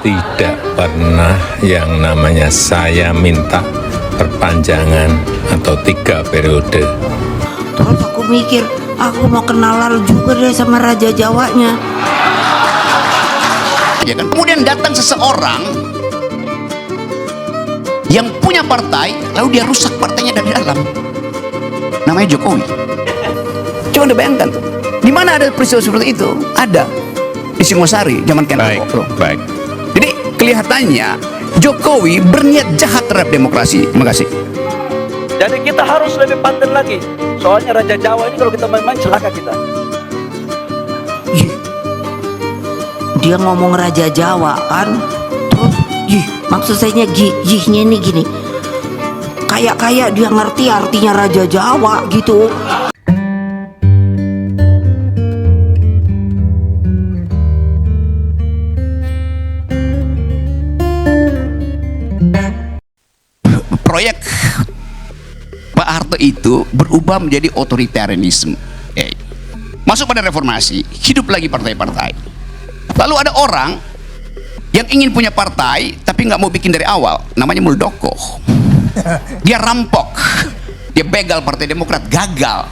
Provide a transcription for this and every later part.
tidak pernah yang namanya saya minta perpanjangan atau 3 periode. Terus aku mikir, aku mau kenalan juga deh sama Raja Jawanya. Ya kan? Kemudian datang seseorang yang punya partai, lalu dia rusak partainya dari dalam. Namanya Jokowi. Coba Anda bayangkan tuh, di mana ada peristiwa seperti itu? Ada di Singosari, zaman Ken Arok. Baik. Jadi kelihatannya Jokowi berniat jahat terhadap demokrasi. Terima kasih. Jadi kita harus lebih pantas lagi. Soalnya Raja Jawa ini kalau kita main-main celaka kita. Ih, dia ngomong Raja Jawa kan, terus maksud saya yihnya ini gini, kayak dia ngerti artinya Raja Jawa gitu. Proyek Pak Harto itu berubah menjadi otoritarianisme. Masuk pada reformasi, hidup lagi partai-partai. Lalu ada orang yang ingin punya partai tapi nggak mau bikin dari awal, namanya Muldoko. Dia rampok, dia begal Partai Demokrat, gagal.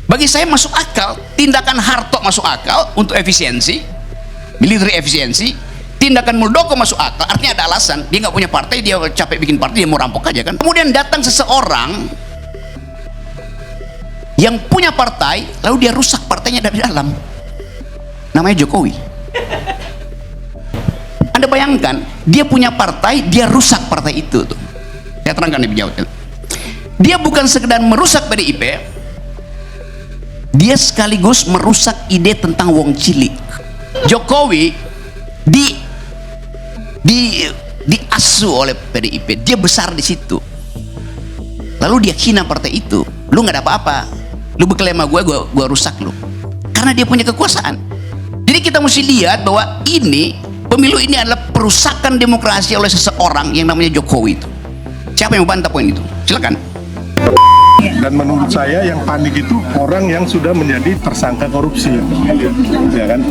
Bagi saya masuk akal, tindakan Harto masuk akal untuk efisiensi, military efisiensi. Tindakan Muldoko masuk akal, artinya ada alasan. Dia nggak punya partai, dia capek bikin partai, dia mau rampok aja kan. Kemudian datang seseorang yang punya partai, lalu dia rusak partainya dari dalam. Namanya Jokowi. Anda bayangkan, dia punya partai, dia rusak partai itu tuh. Saya terangkan lebih jauh. Dia bukan sekedar merusak PDIP, dia sekaligus merusak ide tentang wong cilik. Jokowi diasuh oleh PDIP, dia besar di situ. Lalu dia hina partai itu. Lu nggak ada apa-apa, lu berklaim sama gue rusak lu, karena dia punya kekuasaan. Jadi kita mesti lihat bahwa ini pemilu ini adalah perusakan demokrasi oleh seseorang yang namanya Jokowi itu. Siapa yang membantah poin itu? Silakan. Dan menurut saya yang panik itu orang yang sudah menjadi tersangka korupsi, ya kan?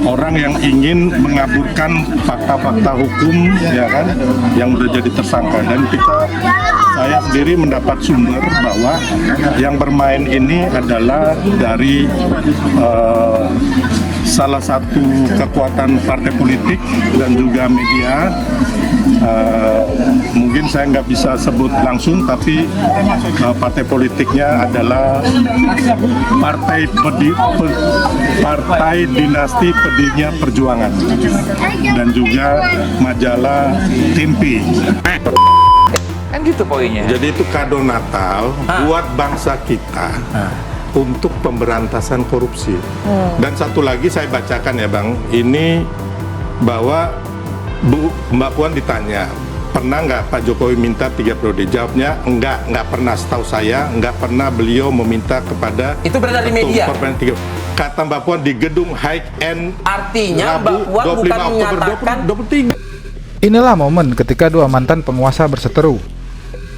Orang yang ingin mengaburkan fakta-fakta hukum, ya kan? Yang sudah jadi tersangka. Dan saya sendiri mendapat sumber bahwa yang bermain ini adalah dari salah satu kekuatan partai politik dan juga media. Mungkin saya nggak bisa sebut langsung, tapi partai politiknya adalah partai dinasti Pedinya Perjuangan dan juga majalah Tempe. Kan gitu poinnya. Jadi itu kado Natal buat bangsa kita untuk pemberantasan korupsi. Dan satu lagi saya bacakan ya Bang, ini bahwa Mbak Puan ditanya, pernah nggak Pak Jokowi minta 3 periode? Jawabnya nggak pernah, setahu saya nggak pernah beliau meminta kepada. Itu beredar di media. Kata Mbak Puan di gedung High End. Artinya Rabu, Mbak Puan bukan menyatakan. 23. Inilah momen ketika dua mantan penguasa berseteru.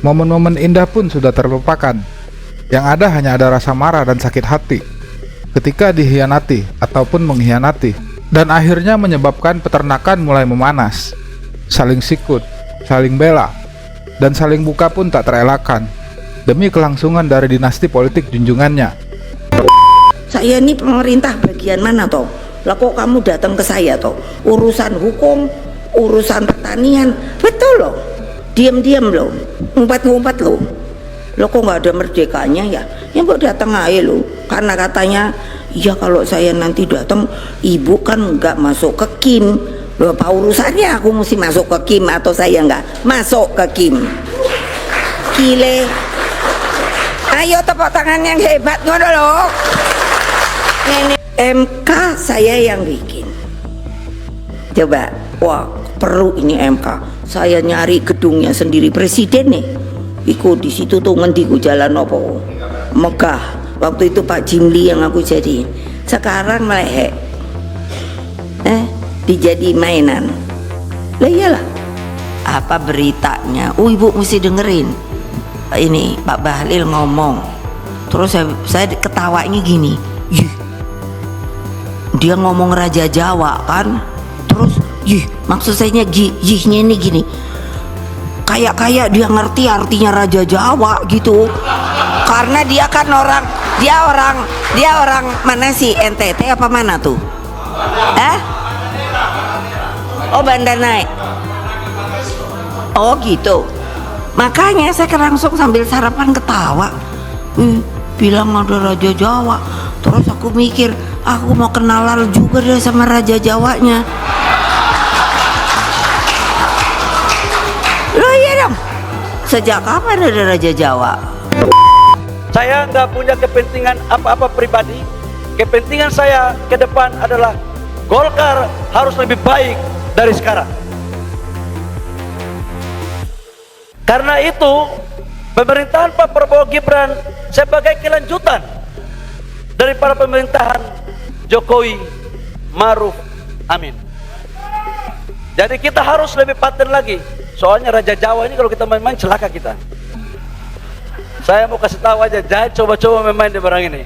Momen-momen indah pun sudah terlupakan. Yang ada hanya ada rasa marah dan sakit hati ketika dihianati ataupun mengkhianati. Dan akhirnya menyebabkan peternakan mulai memanas. Saling sikut, saling bela, dan saling buka pun tak terelakkan demi kelangsungan dari dinasti politik junjungannya. Saya ini pemerintah bagian mana toh? Lah kok kamu datang ke saya toh? Urusan hukum, urusan pertanian, betul loh. Diam-diam loh, ngumpet-ngumpet loh. Lo kok nggak ada merdekanya ya? Ya mbak datang aja loh. Karena katanya, ya kalau saya nanti datang, ibu kan nggak masuk ke Kim. Loh, apa urusannya aku mesti masuk ke Kim atau saya nggak masuk ke Kim? Gile. Ayo tepuk tangan yang hebat ngono loh. MK saya yang bikin. Coba, wah perlu ini MK. Saya nyari gedungnya sendiri, presiden nih. Iku di situ tuh ngendiku jalan opo? Megah. Waktu itu Pak Jimli yang aku jadi. Sekarang melehek. Dijadi mainan. Lah iyalah. Apa beritanya? Ibu mesti dengerin. Ini Pak Bahlil ngomong. Terus saya ketawanya gini. Dia ngomong Raja Jawa kan. Terus Yih, maksud saya yihnya ini gini, kayak dia ngerti artinya Raja Jawa gitu, karena dia kan dia orang mana sih, NTT apa mana tuh? Oh, Banda Naik. Oh gitu. Makanya saya langsung sambil sarapan ketawa. Bilang ada Raja Jawa. Terus aku mikir, aku mau kenalan juga deh sama Raja Jawanya. Loh iya dong. Sejak kapan ada Raja Jawa? Saya nggak punya kepentingan apa-apa pribadi. Kepentingan saya ke depan adalah Golkar harus lebih baik dari sekarang. Karena itu pemerintahan Pak Prabowo Gibran sebagai kelanjutan daripada pemerintahan Jokowi Maruf Amin. Jadi kita harus lebih paten lagi. Soalnya Raja Jawa ini kalau kita main-main celaka kita. Saya mau kasih tahu aja, jangan coba-coba main-main di barang ini.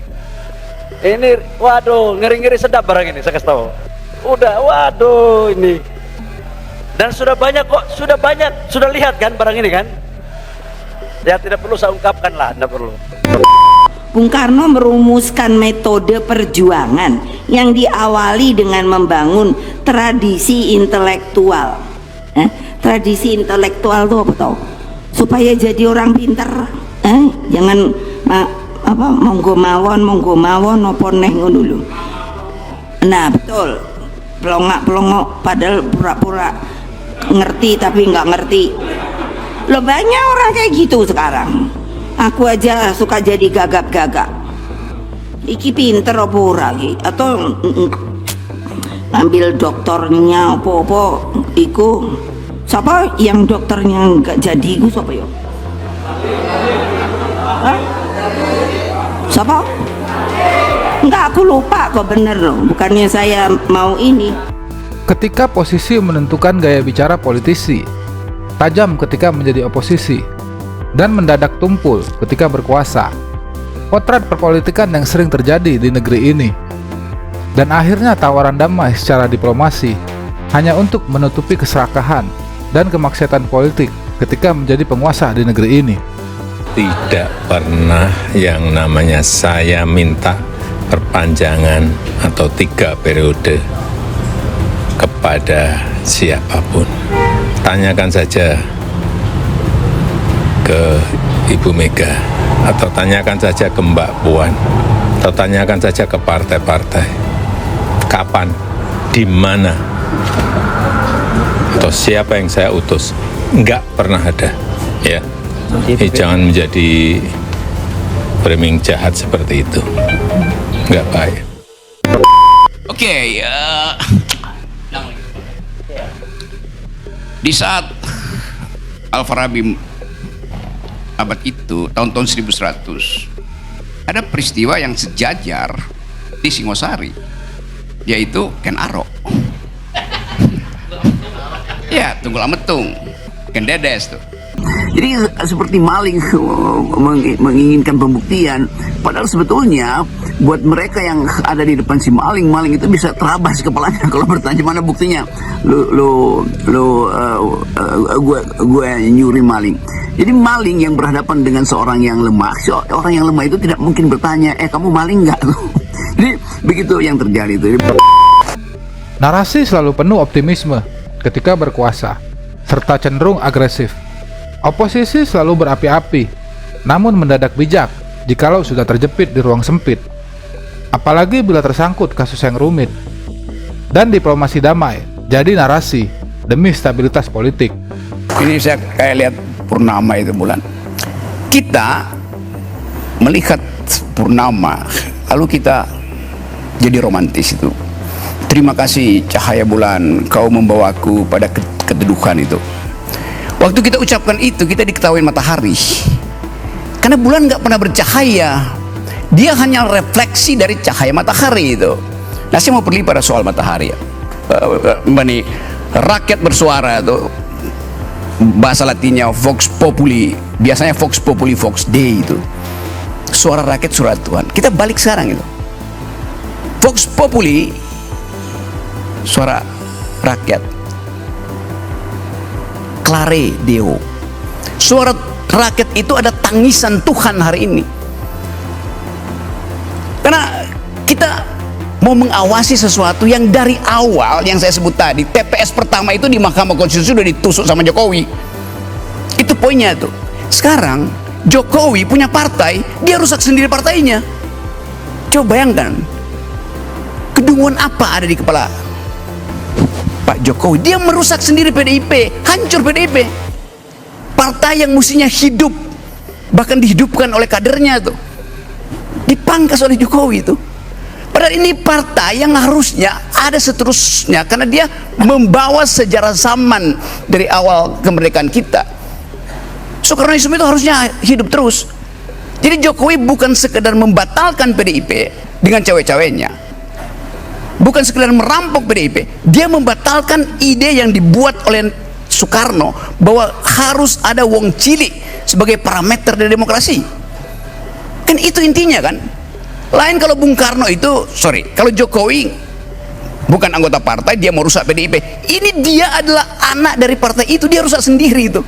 Ini waduh, ngeri-ngeri sedap barang ini, saya kasih tahu. Udah, waduh ini. Dan sudah banyak kok, sudah lihat kan barang ini kan? Ya tidak perlu saya ungkapkan lah, tidak perlu. Bung Karno merumuskan metode perjuangan yang diawali dengan membangun tradisi intelektual. Tradisi intelektual itu apa tau? Supaya jadi orang pintar, jangan monggo mawon apa neh ngono lho. Nah betul, pelongok padahal pura-pura ngerti tapi nggak ngerti. Loh banyak orang kayak gitu sekarang. Aku aja suka jadi gagap-gagap. Iki pinter apa ora iki? Atau ambil dokternya apa-apa iku. Siapa yang dokternya nggak jadi iku siapa ya? Hah? Siapa? Enggak, aku lupa kok, bener loh. Bukannya saya mau ini. Ketika posisi menentukan gaya bicara politisi, tajam ketika menjadi oposisi, dan mendadak tumpul ketika berkuasa. Potret perpolitikan yang sering terjadi di negeri ini. Dan akhirnya tawaran damai secara diplomasi hanya untuk menutupi keserakahan dan kemaksiatan politik ketika menjadi penguasa di negeri ini. Tidak pernah yang namanya saya minta perpanjangan atau 3 periode kepada siapapun. Tanyakan saja ke Ibu Mega, atau tanyakan saja ke Mbak Puan, atau tanyakan saja ke partai-partai. Kapan, di mana, atau siapa yang saya utus? Enggak pernah ada, ya. Jangan menjadi framing jahat seperti itu, enggak baik. Oke, di saat Al-Farabi abad itu, tahun-tahun 1100, ada peristiwa yang sejajar di Singosari, yaitu Ken Arok. Ya, Tunggul Ametung, Ken Dedes tuh. Jadi seperti maling menginginkan pembuktian, padahal sebetulnya buat mereka yang ada di depan si maling itu bisa terabas kepalanya kalau bertanya mana buktinya. Gue nyuri maling. Jadi maling yang berhadapan dengan seorang yang lemah, orang yang lemah itu tidak mungkin bertanya, kamu maling nggak? Jadi begitu yang terjadi itu. Narasi selalu penuh optimisme ketika berkuasa, serta cenderung agresif. Oposisi selalu berapi-api, namun mendadak bijak jikalau sudah terjepit di ruang sempit. Apalagi bila tersangkut kasus yang rumit. Dan diplomasi damai jadi narasi demi stabilitas politik. Ini saya kayak lihat purnama itu bulan. Kita melihat purnama, lalu kita jadi romantis itu. Terima kasih cahaya bulan, kau membawaku pada keteduhan itu. Waktu kita ucapkan itu, kita diketahui matahari. Karena bulan nggak pernah bercahaya, dia hanya refleksi dari cahaya matahari itu. Nah, saya mau pergi pada soal matahari. Rakyat bersuara itu, bahasa latinnya Vox Populi, biasanya Vox Populi Vox Dei itu. Suara rakyat, suara Tuhan. Kita balik sekarang itu. Vox Populi, suara rakyat. declare Deo. Suara rakyat itu ada tangisan Tuhan hari ini. Karena kita mau mengawasi sesuatu yang dari awal yang saya sebut tadi, TPS pertama itu di Mahkamah Konstitusi sudah ditusuk sama Jokowi. Itu poinnya tuh. Sekarang Jokowi punya partai, dia rusak sendiri partainya. Coba bayangkan, kedunguan apa ada di kepala Pak Jokowi? Dia merusak sendiri PDIP, hancur PDIP. Partai yang mestinya hidup, bahkan dihidupkan oleh kadernya tuh, dipangkas oleh Jokowi itu. Padahal ini partai yang harusnya ada seterusnya, karena dia membawa sejarah zaman dari awal kemerdekaan kita. Soekarnoisme itu harusnya hidup terus. Jadi Jokowi bukan sekedar membatalkan PDIP dengan cawe-cawenya, bukan sekedar merampok PDIP, dia membatalkan ide yang dibuat oleh Soekarno bahwa harus ada wong cilik sebagai parameter dari demokrasi. Kan itu intinya kan. Lain kalau Bung Karno itu, kalau Jokowi bukan anggota partai, dia mau rusak PDIP. Ini dia adalah anak dari partai itu, dia rusak sendiri itu.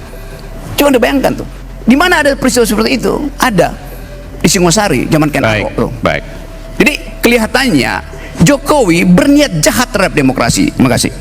Coba Anda bayangkan tuh. Di mana ada peristiwa seperti itu? Ada di Singosari zaman Ken Arok tuh. Baik. Jadi kelihatannya Jokowi berniat jahat terhadap demokrasi. Terima kasih.